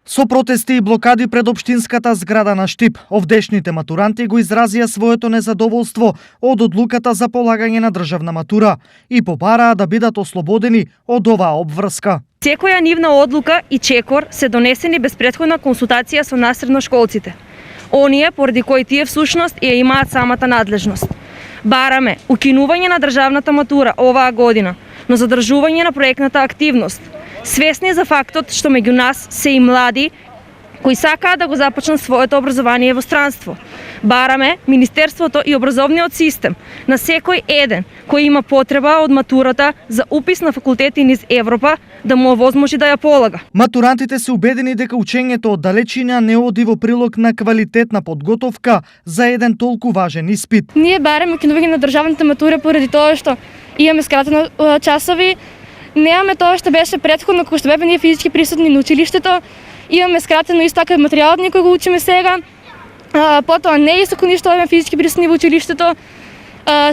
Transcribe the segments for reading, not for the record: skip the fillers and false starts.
Со протести и блокади пред општинската зграда на Штип, овдешните матуранти го изразија своето незадоволство од одлуката за полагање на државна матура и побараа да бидат ослободени од оваа обврска. Секоја нивна одлука и чекор се донесени без претходна консултација со нас средношколците. Оние поради кои тие всушност ја имаат самата надлежност. Бараме укинување на државната матура оваа година, но задржување на проектната активност. Свесни за фактот што меѓу нас се и млади кои сакаат да го започнат своето образование во странство. Бараме Министерството и образовниот систем на секој еден кој има потреба од матурата за упис на факултети низ Европа да му овозможи да ја полага. Матурантите се убедени дека учењето од далечина не оди во прилог на квалитетна подготовка за еден толку важен испит. Ние бараме укинување на државната матура поради тоа што имаме скратено часови, немаме тоа што беше претходно кога што бевме ние физички присутни на училиштето. Имаме скратено исто така материјалот ни кој го учиме сега. Потоа не е исто кој ништо бевме физички присутни во училиштето.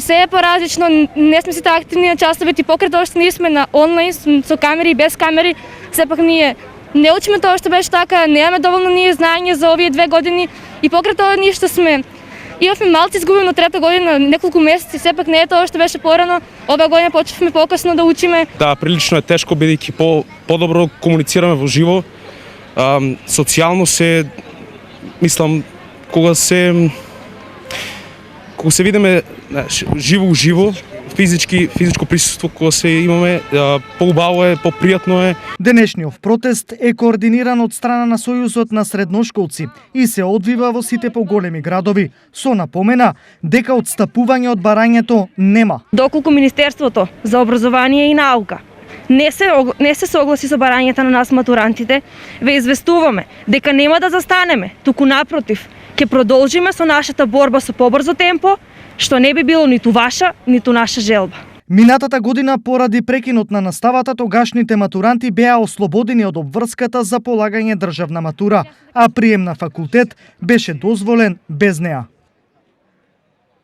Се е поразлично, не сме сите активни на часовите, покрај тоа што ние сме на онлайн со камери и без камери, сепак ние не учиме тоа што беше така, немаме доволно ние знаење за овие 2 години и покрај тоа ние што сме имавме малци изгубено трета година, неколку месеци, сепак не е тоа што беше порано. Оваа година почнавме покасно да учиме. Да, прилично е тешко бидејќи подобро комуницираме во живо. Социјално се, мислам, кога се видиме живо, физичко присуство кога се имаме, поубаво е, попријатно е. Денешниот протест е координиран од страна на Сојузот на средношколци и се одвива во сите поголеми градови, со напомена дека отстапување од барањето нема. Доколку Министерството за образование и наука не се согласи со барањата на нас матурантите, ве известуваме дека нема да застанеме, туку напротив, ќе продолжиме со нашата борба со побрзо темпо, што не би било ниту ваша, ниту наша желба. Минатата година поради прекинот на наставата тогашните матуранти беа ослободени од обврската за полагање државна матура, а прием на факултет беше дозволен без неа.